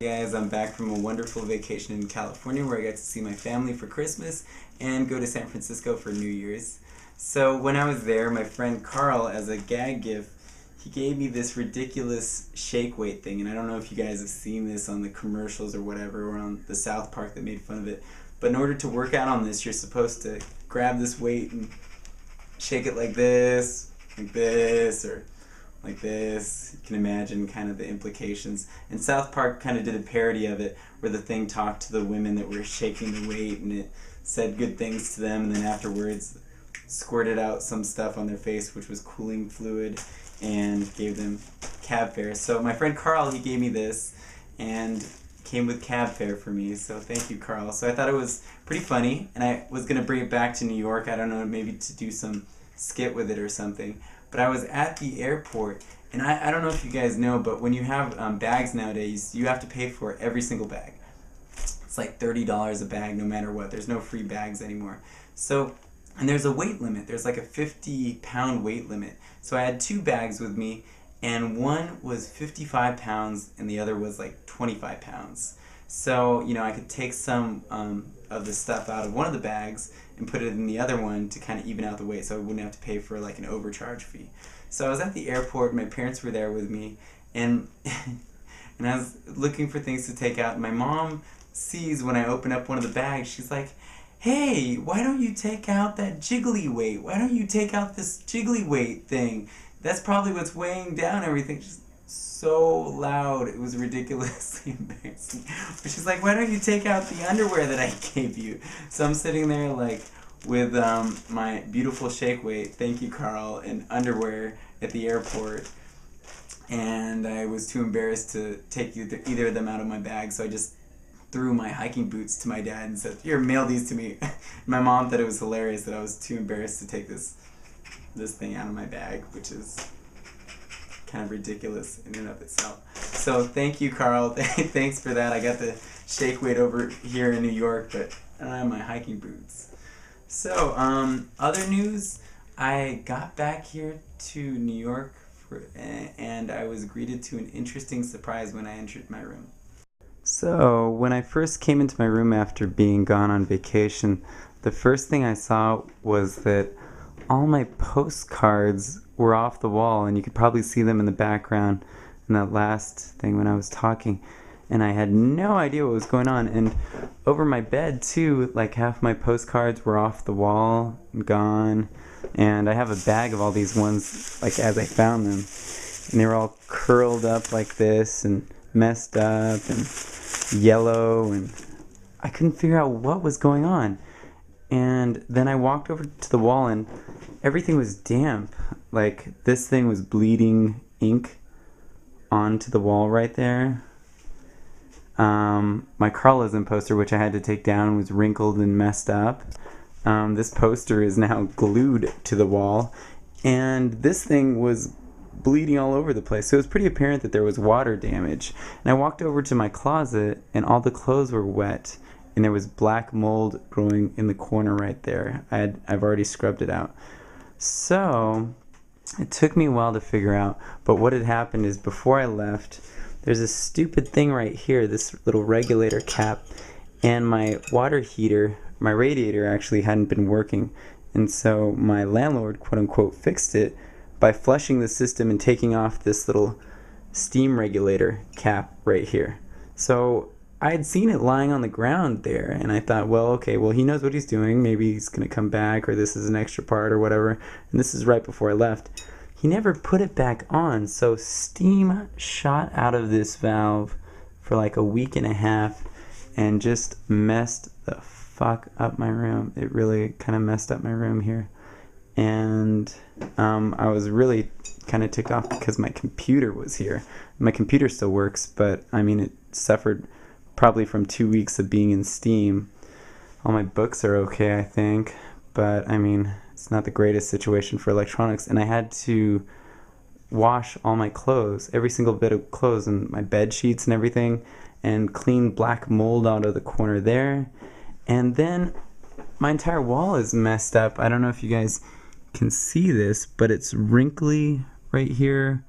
Hey guys, I'm back from a wonderful vacation in California where I got to see my family for Christmas and go to San Francisco for New Year's. So when I was there, my friend Carl, as a gag gift, he gave me this ridiculous shake weight thing, and I don't know if you guys have seen this on the commercials or whatever, or on the South Park that made fun of it, but in order to work out on this, you're supposed to grab this weight and shake it like this, or like this. You can imagine kind of the implications. And South Park kind of did a parody of it where the thing talked to the women that were shaking the weight, and it said good things to them, and then afterwards squirted out some stuff on their face, which was cooling fluid, and gave them cab fare. So my friend Carl, he gave me this and came with cab fare for me, so thank you, Carl. So I thought it was pretty funny, and I was going to bring it back to New York. I don't know, maybe to do some skit with it or something. But I was at the airport, and I don't know if you guys know, but when you have bags nowadays, you have to pay for every single bag. It's like $30 a bag no matter what. There's no free bags anymore. So, and there's a weight limit. There's like a 50-pound weight limit. So I had two bags with me, and one was 55 pounds and the other was like 25 pounds. So, you know, I could take some of the stuff out of one of the bags and put it in the other one to kind of even out the weight so I wouldn't have to pay for like an overcharge fee. So I was at the airport, my parents were there with me, and and I was looking for things to take out. My mom sees when I open up one of the bags, she's like, "Hey, why don't you take out that jiggly weight? Why don't you take out this jiggly weight thing? That's probably what's weighing down everything." Just so loud, it was ridiculously embarrassing. But she's like, "Why don't you take out the underwear that I gave you?" So I'm sitting there like with my beautiful shake weight, thank you Carl, and underwear at the airport, and I was too embarrassed to take either of them out of my bag, so I just threw my hiking boots to my dad and said, "Here, mail these to me." My mom thought it was hilarious that I was too embarrassed to take this thing out of my bag, which is kind of ridiculous in and of itself. So thank you, Carl. Thanks for that. I got the shake weight over here in New York, but I don't have my hiking boots. So, other news, I got back here to New York and I was greeted to an interesting surprise when I entered my room. So, when I first came into my room after being gone on vacation, the first thing I saw was that all my postcards were off the wall, and you could probably see them in the background in that last thing when I was talking, and I had no idea what was going on. And over my bed too, like half my postcards were off the wall and gone, and I have a bag of all these ones like as I found them, and they were all curled up like this and messed up and yellow, and I couldn't figure out what was going on. And then I walked over to the wall and everything was damp. Like this thing was bleeding ink onto the wall right there. My Carlism poster, which I had to take down, was wrinkled and messed up. This poster is now glued to the wall, and this thing was bleeding all over the place. So it was pretty apparent that there was water damage. And I walked over to my closet, and all the clothes were wet, and there was black mold growing in the corner right there. I've already scrubbed it out. So it took me a while to figure out, but what had happened is before I left, there's this stupid thing right here, this little regulator cap, and my water heater, my radiator actually hadn't been working, and so my landlord, quote unquote, fixed it by flushing the system and taking off this little steam regulator cap right here. So I had seen it lying on the ground there, and I thought, well, okay, well, he knows what he's doing. Maybe he's going to come back, or this is an extra part or whatever, and this is right before I left. He never put it back on, so steam shot out of this valve for like a week and a half and just messed the fuck up my room. It really kind of messed up my room here. And I was really kind of ticked off because my computer was here. My computer still works, but I mean, it suffered probably from 2 weeks of being in steam. All my books are okay, I think, but I mean, it's not the greatest situation for electronics, and I had to wash all my clothes, every single bit of clothes, and my bed sheets and everything, and clean black mold out of the corner there. And then my entire wall is messed up. I don't know if you guys can see this, but it's wrinkly right here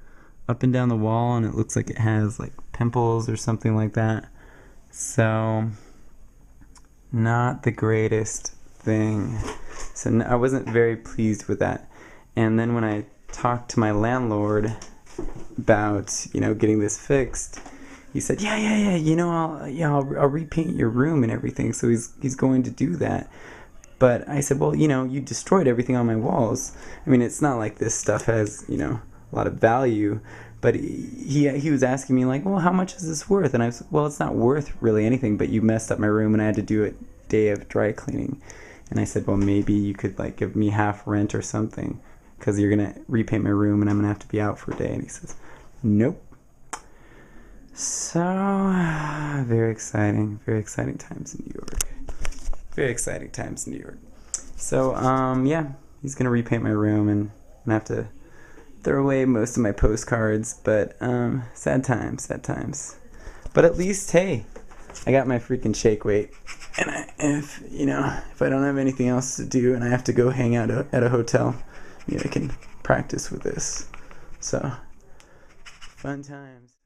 up and down the wall, and it looks like it has like pimples or something like that. So, not the greatest thing. So I wasn't very pleased with that. And then when I talked to my landlord about, getting this fixed, he said, yeah, I'll repaint your room and everything. So he's going to do that. But I said, well, you destroyed everything on my walls. I mean, it's not like this stuff has, a lot of value. But he was asking me, like, well, how much is this worth? And I was, well, it's not worth really anything, but you messed up my room and I had to do a day of dry cleaning. And I said, well, maybe you could, like, give me half rent or something, because you're going to repaint my room and I'm going to have to be out for a day. And he says, nope. So, very exciting times in New York. Very exciting times in New York. So, yeah, he's going to repaint my room and I'm going to have to throw away most of my postcards, but sad times. But at least, hey, I got my freaking shake weight, and if I don't have anything else to do and I have to go hang out at a hotel, I can practice with this. So, fun times.